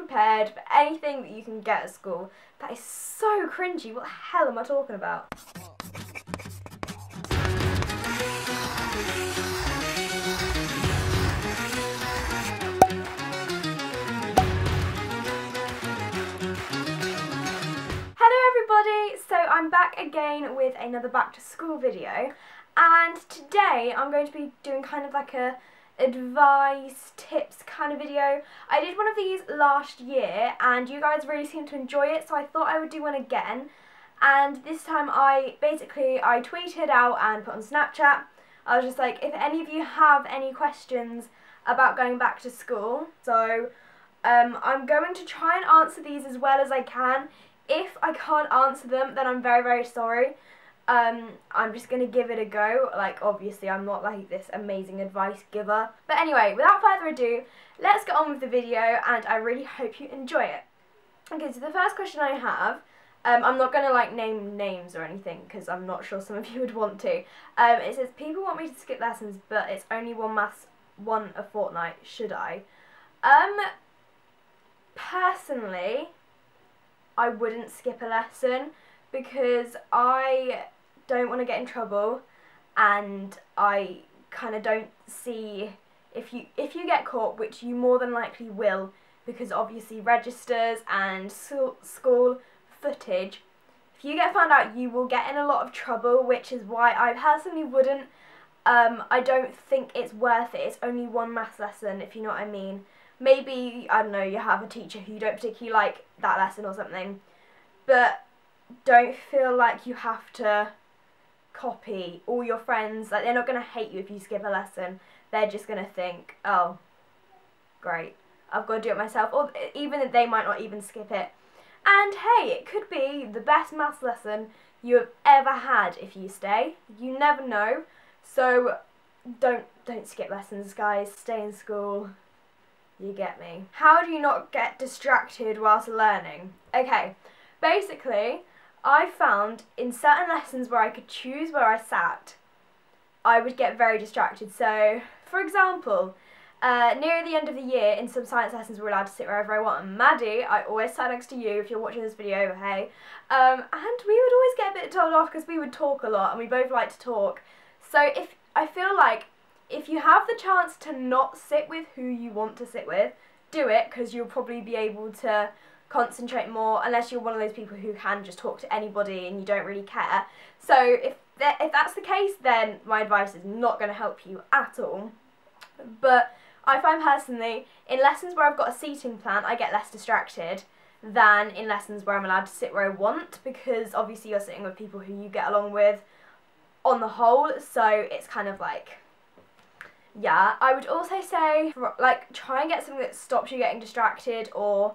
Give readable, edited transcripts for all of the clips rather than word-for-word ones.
prepared for anything that you can get at school. That is so cringy. What the hell am I talking about? So I'm back again with another back to school video, and today I'm going to be doing kind of like a advice tips kind of video. I did one of these last year and you guys really seemed to enjoy it, so I thought I would do one again. And this time I tweeted out and put on Snapchat. I was just like, if any of you have any questions about going back to school, so I'm going to try and answer these as well as I can. If I can't answer them, then I'm very, very sorry. I'm just going to give it a go. Like, obviously, I'm not like this amazing advice giver. But anyway, without further ado, let's get on with the video, and I really hope you enjoy it. Okay, so the first question I have, I'm not going to like name names or anything, because I'm not sure some of you would want to. It says, people want me to skip lessons, but it's only one a fortnight. Should I? Personally, I wouldn't skip a lesson because I don't want to get in trouble, and I kind of don't see if you get caught, which you more than likely will, because obviously registers and school footage, if you get found out you will get in a lot of trouble, which is why I personally wouldn't. I don't think it's worth it. It's only one maths lesson, if you know what I mean. Maybe, I don't know, you have a teacher who you don't particularly like that lesson or something, but don't feel like you have to copy all your friends. Like, they're not going to hate you if you skip a lesson. They're just going to think, oh, great, I've got to do it myself. Or even they might not even skip it. And hey, it could be the best maths lesson you have ever had if you stay. You never know. So don't skip lessons, guys. Stay in school. You get me. How do you not get distracted whilst learning? Okay, basically, I found in certain lessons where I could choose where I sat, I would get very distracted. So, for example, near the end of the year, in some science lessons, we're allowed to sit wherever I want. And Maddie, I always sat next to you if you're watching this video, hey. And we would always get a bit told off because we would talk a lot, and we both like to talk. So I feel like if you have the chance to not sit with who you want to sit with, do it, because you'll probably be able to concentrate more, unless you're one of those people who can just talk to anybody and you don't really care. So if that's the case, then my advice is not going to help you at all. But I find personally, in lessons where I've got a seating plan, I get less distracted than in lessons where I'm allowed to sit where I want, because obviously you're sitting with people who you get along with on the whole, so it's kind of like, yeah. I would also say, like, try and get something that stops you getting distracted or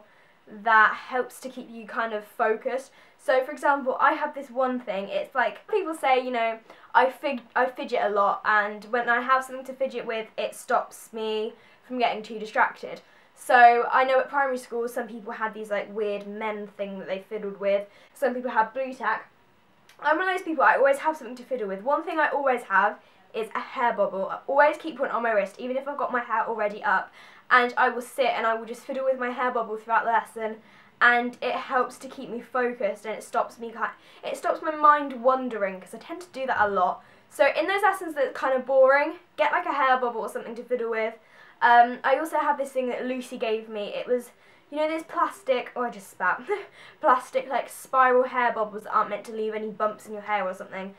that helps to keep you kind of focused. So, for example, I have this one thing. It's like, people say, you know, I fidget a lot, and when I have something to fidget with, it stops me from getting too distracted. So, I know at primary school, some people had these, like, weird men thing that they fiddled with. Some people had blue tack. I'm one of those people, I always have something to fiddle with. One thing I always have is a hair bubble. I always keep one on my wrist, even if I've got my hair already up, and I will sit and I will just fiddle with my hair bubble throughout the lesson, and it helps to keep me focused, and it stops my mind wandering, because I tend to do that a lot. So in those lessons that's kind of boring, get like a hair bubble or something to fiddle with. I also have this thing that Lucy gave me. It was, you know, this plastic, oh I just spat, plastic like spiral hair bubbles that aren't meant to leave any bumps in your hair or something.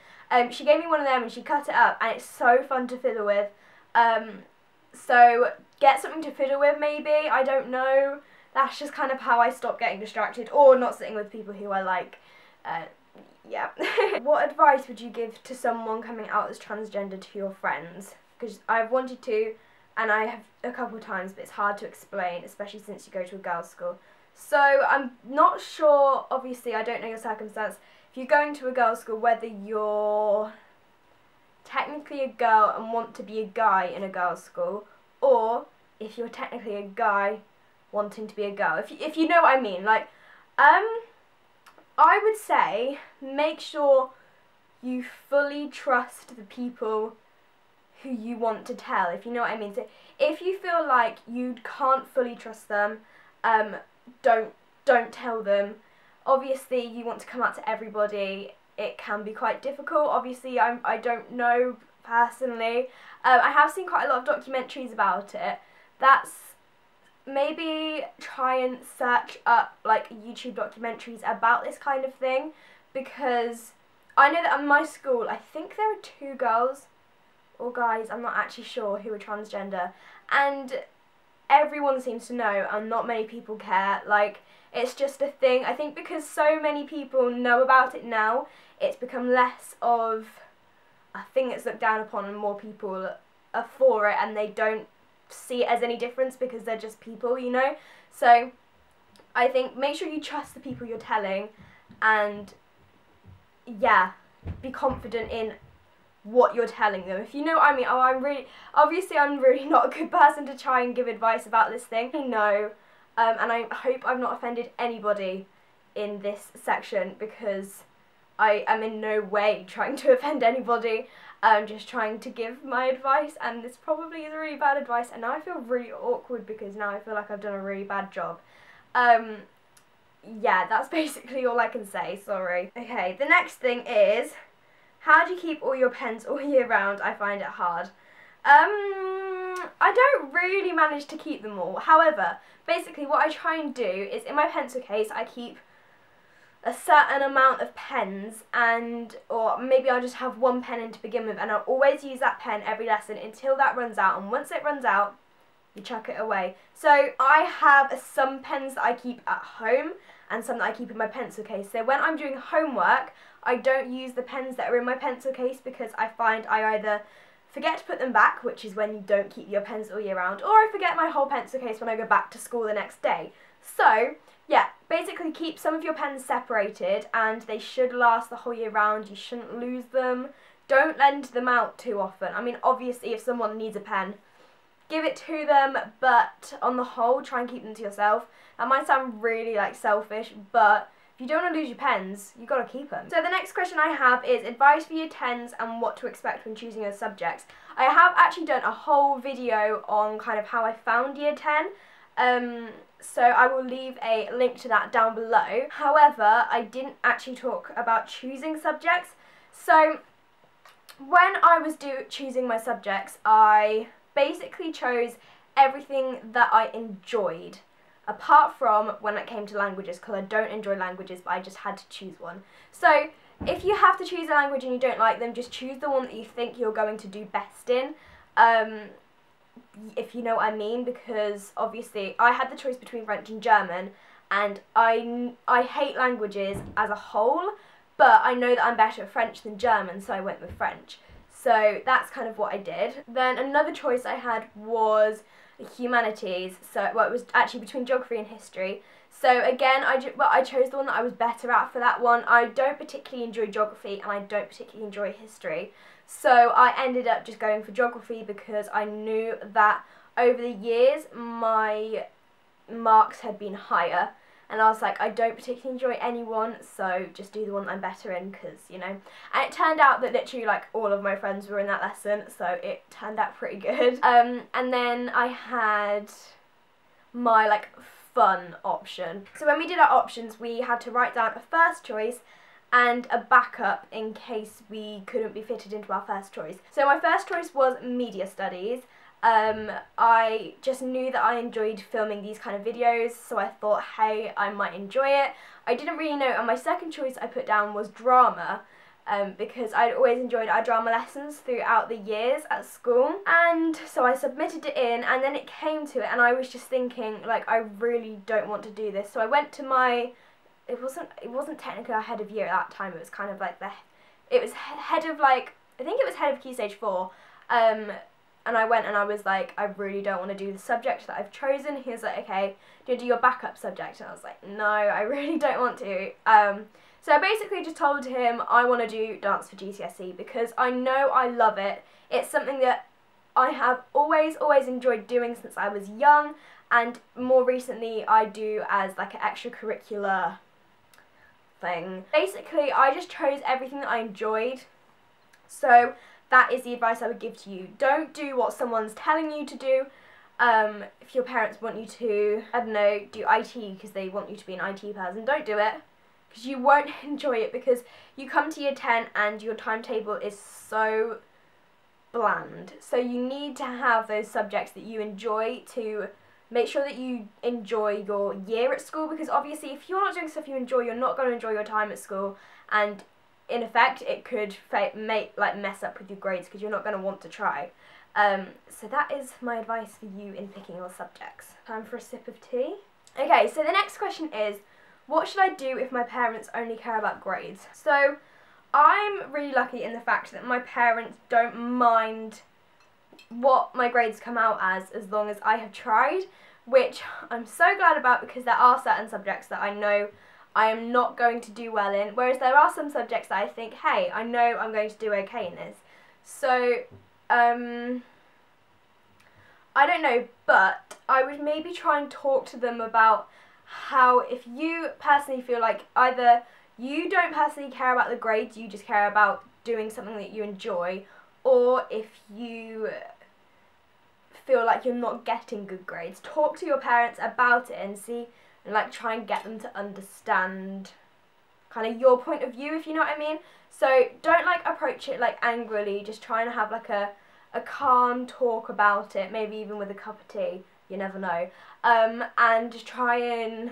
She gave me one of them and she cut it up, and it's so fun to fiddle with. So get something to fiddle with maybe, I don't know. That's just kind of how I stop getting distracted, or not sitting with people who I like. Yeah. What advice would you give to someone coming out as transgender to your friends? Because I've wanted to, and I have a couple of times, but it's hard to explain, especially since you go to a girls' school. So I'm not sure, obviously I don't know your circumstance, if you're going to a girls' school, whether you're technically a girl and want to be a guy in a girls' school, or if you're technically a guy wanting to be a girl. If you know what I mean. Like, I would say make sure you fully trust the people who you want to tell, if you know what I mean. So if you feel like you can't fully trust them, don't tell them. Obviously, you want to come out to everybody. It can be quite difficult. Obviously, I don't know personally. I have seen quite a lot of documentaries about it. That's maybe try and search up like YouTube documentaries about this kind of thing, because I know that at my school, I think there were 2 girls or guys, I'm not actually sure, who were transgender, and everyone seems to know and not many people care. Like, it's just a thing. I think because so many people know about it now, it's become less of a thing that's looked down upon and more people are for it, and they don't see it as any difference because they're just people, you know. So I think make sure you trust the people you're telling, and yeah, be confident in what you're telling them, if you know what I mean. I'm really not a good person to try and give advice about this thing, I know, and I hope I've not offended anybody in this section, because I am in no way trying to offend anybody. I'm just trying to give my advice, and this probably is really bad advice, and now I feel really awkward because now I feel like I've done a really bad job. Yeah, that's basically all I can say, sorry. Okay, the next thing is, how do you keep all your pens all year round? I find it hard. I don't really manage to keep them all. However, basically what I try and do is, in my pencil case, I keep a certain amount of pens, or maybe I'll just have 1 pen in to begin with, and I'll always use that pen every lesson until that runs out, and once it runs out, you chuck it away. So I have some pens that I keep at home and some that I keep in my pencil case. So when I'm doing homework, I don't use the pens that are in my pencil case, because I find I either forget to put them back, which is when you don't keep your pens all year round, or I forget my whole pencil case when I go back to school the next day. So yeah, basically keep some of your pens separated, and they should last the whole year round. You shouldn't lose them. Don't lend them out too often. I mean, obviously if someone needs a pen, give it to them, but on the whole, try and keep them to yourself. That might sound really like selfish, but if you don't want to lose your pens, you've got to keep them. So the next question I have is advice for year 10s and what to expect when choosing your subjects. I have actually done a whole video on kind of how I found year 10. So I will leave a link to that down below. However, I didn't actually talk about choosing subjects. So when I was choosing my subjects, I basically chose everything that I enjoyed, apart from when it came to languages, because I don't enjoy languages, but I just had to choose one. So if you have to choose a language and you don't like them, just choose the one that you think you're going to do best in. If you know what I mean, because obviously I had the choice between French and German, and I hate languages as a whole, but I know that I'm better at French than German, so I went with French. So that's kind of what I did. Then another choice I had was humanities, so well, it was actually between geography and history. So again, I chose the one that I was better at for that one. I don't particularly enjoy geography, and I don't particularly enjoy history. So I ended up just going for geography, because I knew that over the years my marks had been higher, and I was like, I don't particularly enjoy any one, so just do the one I'm better in, because, you know. And it turned out that literally like all of my friends were in that lesson, so it turned out pretty good. And then I had my like fun option. So when we did our options, we had to write down a first choice and a backup in case we couldn't be fitted into our first choice. So my first choice was media studies. I just knew that I enjoyed filming these kind of videos, so I thought, hey, I might enjoy it. I didn't really know, and my second choice I put down was drama, because I'd always enjoyed our drama lessons throughout the years at school. And so I submitted it in, and then it came to it, and I was just thinking, like, I really don't want to do this. So I went to my, it wasn't technically our head of year at that time, it was kind of like it was head of, like, I think it was head of Key Stage 4, and I went and I was like, I really don't want to do the subject that I've chosen. He was like, okay, do you do your backup subject? And I was like, no, I really don't want to. So I basically just told him I want to do dance for GCSE, because I know I love it. It's something that I have always enjoyed doing since I was young, and more recently I do as like an extracurricular thing. Basically, I just chose everything that I enjoyed. So that is the advice I would give to you. Don't do what someone's telling you to do. If your parents want you to, I don't know, do IT because they want you to be an IT person, don't do it, because you won't enjoy it, because you come to year 10 and your timetable is so bland. So you need to have those subjects that you enjoy to make sure that you enjoy your year at school, because obviously if you're not doing stuff you enjoy, you're not going to enjoy your time at school, and in effect it could mess up with your grades because you're not going to want to try. So that is my advice for you in picking your subjects. Time for a sip of tea. Okay, so the next question is, what should I do if my parents only care about grades? So I'm really lucky in the fact that my parents don't mind what my grades come out as long as I have tried, which I'm so glad about, because there are certain subjects that I know I am not going to do well in, whereas there are some subjects that I think, hey, I know I'm going to do okay in this. So, I don't know, but I would maybe try and talk to them about how, if you personally feel like either you don't personally care about the grades, you just care about doing something that you enjoy, or if you feel like you're not getting good grades, talk to your parents about it and see, and like try and get them to understand kind of your point of view, if you know what I mean. So don't like approach it like angrily, just try and have like a calm talk about it, maybe even with a cup of tea, you never know, and just try and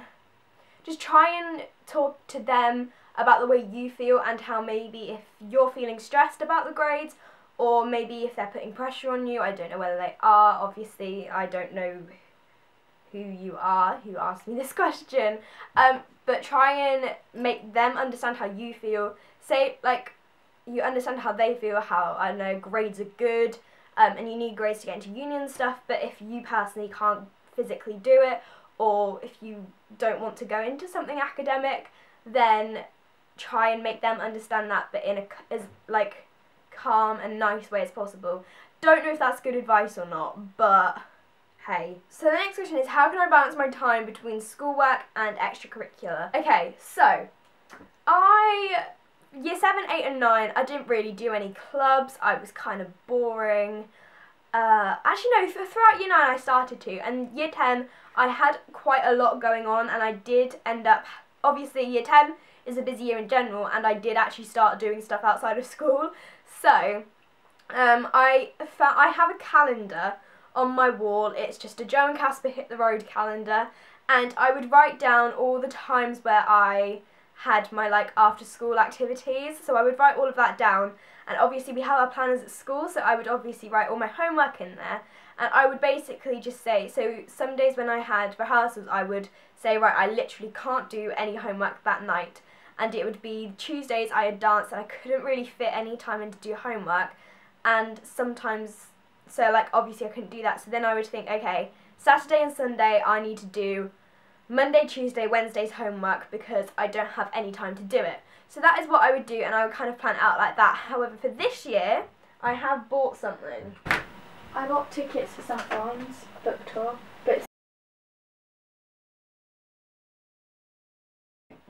talk to them about the way you feel, and how maybe if you're feeling stressed about the grades, or maybe if they're putting pressure on you. I don't know whether they are, obviously I don't know who you are who asked me this question, but try and make them understand how you feel. Say like you understand how they feel, how, I don't know, grades are good, and you need grades to get into uni and stuff, but if you personally can't physically do it, or if you don't want to go into something academic, then try and make them understand that, but in as like calm and nice way as possible. Don't know if that's good advice or not, but hey. So the next question is, how can I balance my time between schoolwork and extracurricular? Okay, so year 7, 8 and 9, I didn't really do any clubs. I was kind of boring. Actually no, throughout year 9 I started to, and year 10 I had quite a lot going on, and I did end up, obviously year 10 is a busy year in general, and I did actually start doing stuff outside of school. So I have a calendar on my wall. It's just a Joe and Casper Hit the Road calendar, and I would write down all the times where I had my like after school activities, so I would write all of that down, and obviously we have our planners at school, so I would obviously write all my homework in there, and I would basically just say, so some days when I had rehearsals I would say, right, I literally can't do any homework that night, and it would be Tuesdays I had dance and I couldn't really fit any time in to do homework, and sometimes, so like obviously I couldn't do that, so then I would think, okay, Saturday and Sunday I need to do Monday, Tuesday, Wednesday's homework because I don't have any time to do it. So that is what I would do, and I would kind of plan it out like that. However, for this year, I have bought something. I bought tickets for Saffron's book tour, but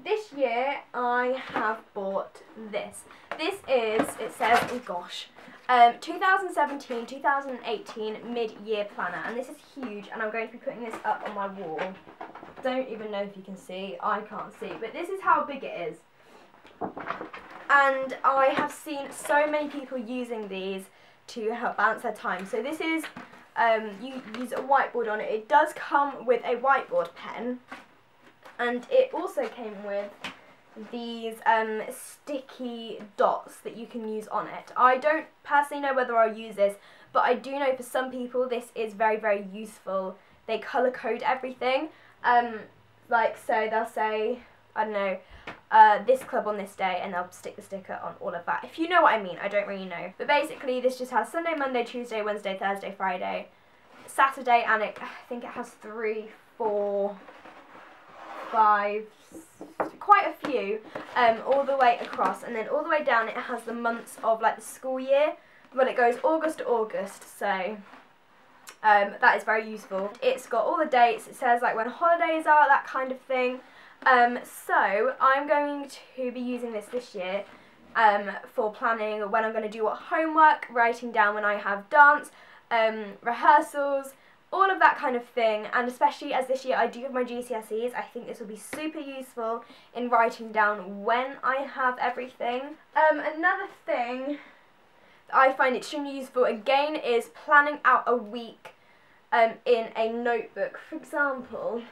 this year I have bought this. This is, it says, oh gosh, 2017-2018 mid-year planner, and this is huge, and I'm going to be putting this up on my wall. Don't even know if you can see, I can't see, but this is how big it is. And I have seen so many people using these to help balance their time. So this is, you use a whiteboard on it. It does come with a whiteboard pen, and it also came with these sticky dots that you can use on it. I don't personally know whether I'll use this, but I do know for some people this is very, very useful. They colour code everything. Like, so they'll say, I don't know, this club on this day, and they'll stick the sticker on all of that. If you know what I mean, I don't really know. But basically this just has Sunday, Monday, Tuesday, Wednesday, Thursday, Friday, Saturday, and I think it has 3, 4, 5, quite a few, all the way across, and then all the way down it has the months of like the school year. Well, it goes August to August, so that is very useful. It's got all the dates, it says like when holidays are, that kind of thing. So I'm going to be using this year for planning when I'm going to do what homework, writing down when I have dance, rehearsals, all of that kind of thing. And especially as this year I do have my GCSEs, I think this will be super useful in writing down when I have everything. Another thing that I find extremely useful again is planning out a week in a notebook. For example,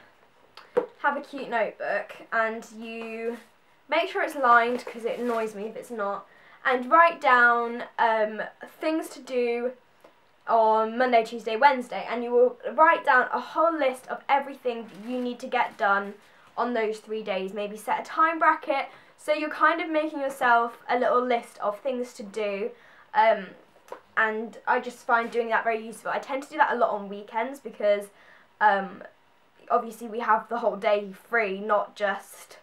have a cute notebook and you make sure it's lined, because it annoys me if it's not, and write down things to do on Monday, Tuesday, Wednesday, and you will write down a whole list of everything that you need to get done on those 3 days. Maybe set a time bracket, so you're kind of making yourself a little list of things to do, and I just find doing that very useful. I tend to do that a lot on weekends because obviously we have the whole day free, not just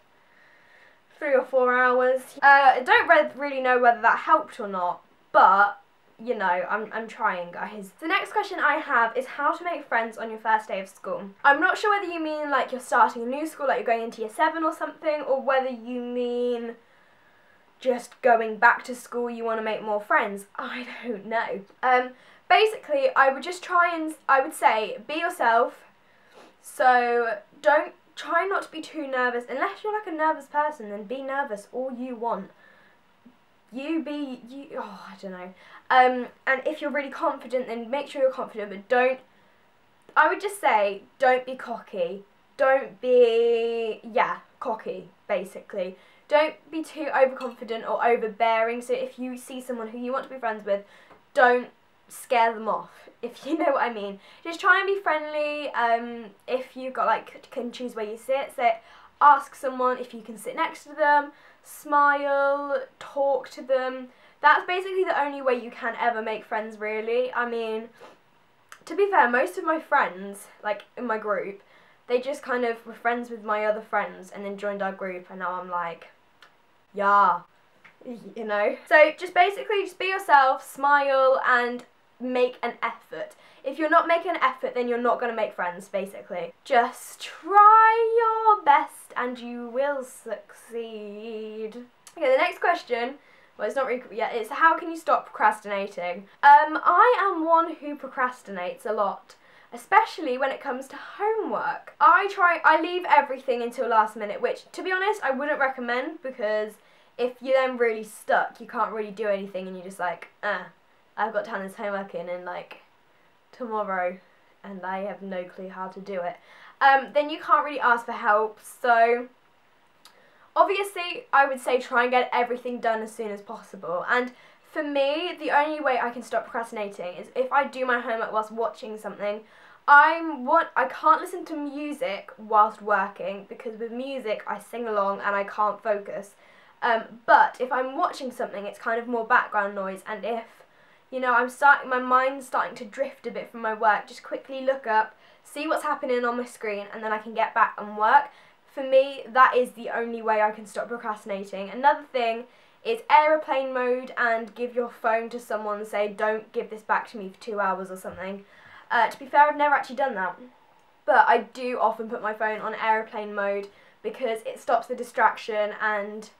3 or 4 hours. I don't really know whether that helped or not, but you know, I'm trying, guys. The next question I have is how to make friends on your first day of school. I'm not sure whether you mean like you're starting a new school, like you're going into year 7 or something, or whether you mean just going back to school, you want to make more friends. I don't know. Basically, I would say be yourself. So try not to be too nervous. Unless you're like a nervous person, then be nervous all you want. I don't know. And if you're really confident, then make sure you're confident, but I would just say, don't be cocky. Don't be, cocky, basically. Don't be too overconfident or overbearing. So if you see someone who you want to be friends with, don't scare them off, if you know what I mean. Just try and be friendly. If you've got can choose where you sit, ask someone if you can sit next to them, smile, talk to them. That's basically the only way you can ever make friends, really. I mean, to be fair, most of my friends, like in my group, they just kind of were friends with my other friends and then joined our group, and now I'm like, yeah, you know. So just be yourself, smile, and make an effort. If you're not making an effort, then you're not going to make friends, basically. Just try your best and you will succeed. Okay, the next question, well, it's not really, it's how can you stop procrastinating? I am one who procrastinates a lot, especially when it comes to homework. I leave everything until last minute, which, to be honest, I wouldn't recommend, because if you're then really stuck, you can't really do anything, and you're just like, I've got to hand this homework in like tomorrow, and I have no clue how to do it. Then you can't really ask for help. So obviously I would say try and get everything done as soon as possible. And for me, the only way I can stop procrastinating is if I do my homework whilst watching something. I can't listen to music whilst working, because with music I sing along and I can't focus. But if I'm watching something, it's kind of more background noise, and if my mind's starting to drift a bit from my work, just quickly look up, see what's happening on my screen, and then I can get back and work. For me, that is the only way I can stop procrastinating. Another thing is aeroplane mode, and give your phone to someone and say, don't give this back to me for 2 hours or something. To be fair, I've never actually done that, but I do often put my phone on aeroplane mode because it stops the distraction, and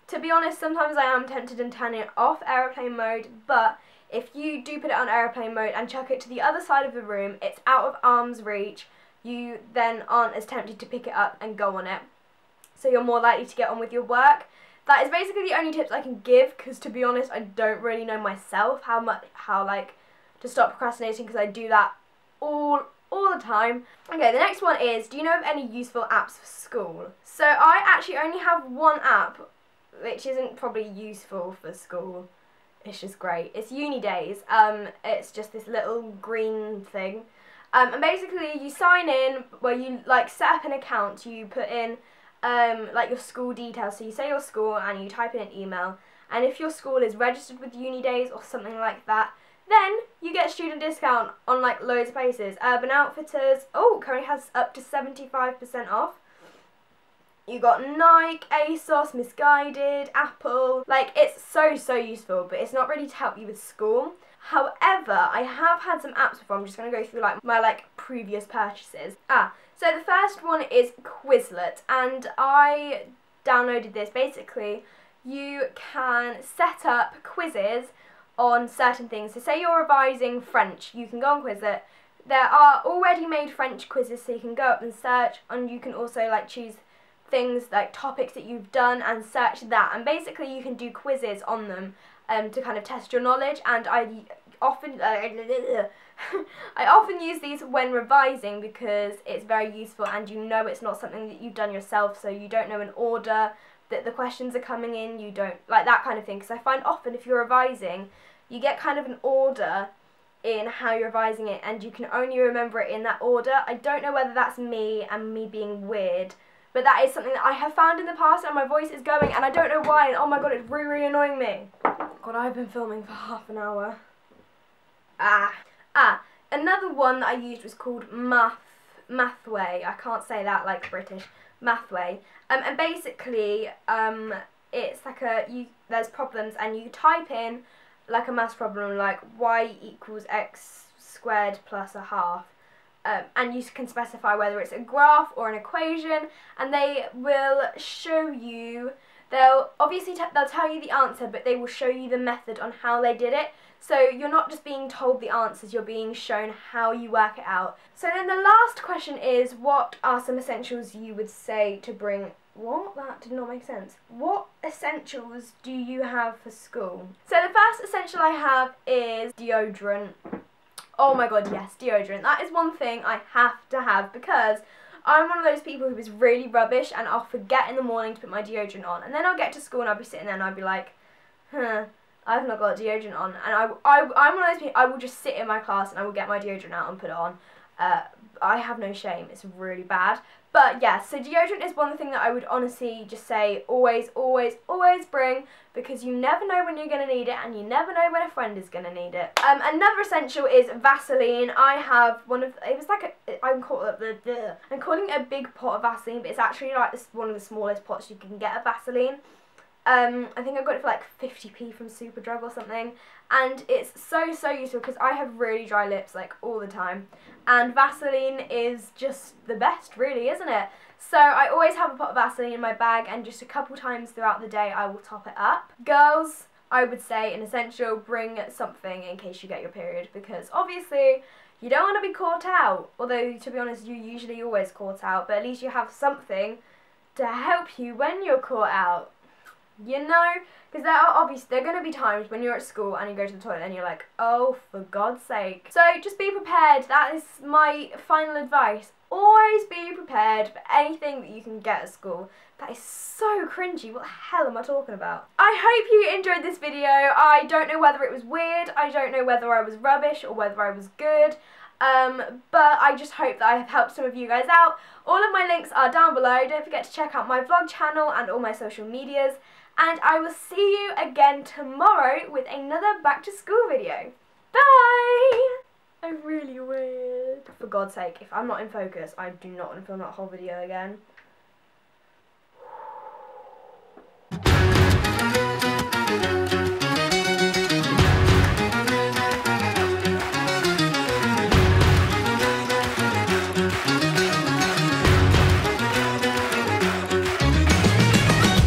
to be honest, sometimes I am tempted in turning it off aeroplane mode, but if you do put it on aeroplane mode and chuck it to the other side of the room, it's out of arm's reach, you then aren't as tempted to pick it up and go on it. So you're more likely to get on with your work. That is basically the only tips I can give, because to be honest, I don't really know myself how to stop procrastinating, because I do that all the time. Okay, the next one is, do you know of any useful apps for school? So I actually only have one app, which isn't probably useful for school. It's just great. It's Uni Days. It's just this little green thing. And basically you sign in, where you set up an account, you put in your school details. So you say your school and you type in an email, and if your school is registered with Uni Days or something like that, then you get student discount on loads of places. Urban Outfitters, currently has up to 75% off. You got Nike, ASOS, Misguided, Apple. It's so useful, but it's not really to help you with school. However, I have had some apps before. I'm just going to go through my previous purchases. So the first one is Quizlet, and I downloaded this. Basically, you can set up quizzes on certain things. So say you're revising French, you can go on Quizlet, there are already made French quizzes, so you can go up and search, and you can also like choose things like topics that you've done and search that, and basically you can do quizzes on them to kind of test your knowledge. And I often use these when revising because it's very useful, and you know it's not something that you've done yourself, so you don't know an order that the questions are coming in, you don't like that kind of thing. Because I find often if you're revising, you get kind of an order in how you're revising it, and you can only remember it in that order. I don't know whether that's me and me being weird, but that is something that I have found in the past, and my voice is going, and I don't know why, and oh my god, it's really, really annoying me. God, I've been filming for half an hour. Another one that I used was called Mathway. I can't say that like British. Mathway. And basically, it's like there's problems, and you type in like a maths problem like y equals x squared plus a half. And you can specify whether it's a graph or an equation, and they will show you, they'll tell you the answer, but they will show you the method on how they did it. So you're not just being told the answers, you're being shown how you work it out. So then the last question is, what are some essentials you would say to bring... What? That did not make sense. What essentials do you have for school? So the first essential I have is deodorant. Oh my god, yes, deodorant. That is one thing I have to have, because I'm one of those people who is really rubbish, and I'll forget in the morning to put my deodorant on. And then I'll get to school and I'll be sitting there and I'll be like, I've not got deodorant on. And I'm one of those people, I will just sit in my class and I will get my deodorant out and put it on. I have no shame, it's really bad. But yeah, so deodorant is one thing that I would honestly just say always, always, always bring, because you never know when you're going to need it, and you never know when a friend is going to need it. Another essential is Vaseline. I have one of, it was like I'm calling it a big pot of Vaseline, but it's actually like one of the smallest pots you can get of Vaseline. I think I got it for like 50p from Superdrug or something, and it's so useful because I have really dry lips like all the time, and Vaseline is just the best, really, isn't it? So I always have a pot of Vaseline in my bag, and just a couple times throughout the day I will top it up. Girls, I would say an essential, bring something in case you get your period, because obviously you don't want to be caught out, although to be honest you're usually always caught out, but at least you have something to help you when you're caught out. You know, because there are going to be times when you're at school and you go to the toilet and you're like, oh, for God's sake. So just be prepared. That is my final advice. Always be prepared for anything that you can get at school. That is so cringy. What the hell am I talking about? I hope you enjoyed this video. I don't know whether it was weird. I don't know whether I was rubbish or whether I was good. But I just hope that I have helped some of you guys out. All of my links are down below. Don't forget to check out my vlog channel and all my social medias. And I will see you again tomorrow with another back to school video. Bye! I'm really weird. For God's sake, if I'm not in focus, I do not want to film that whole video again.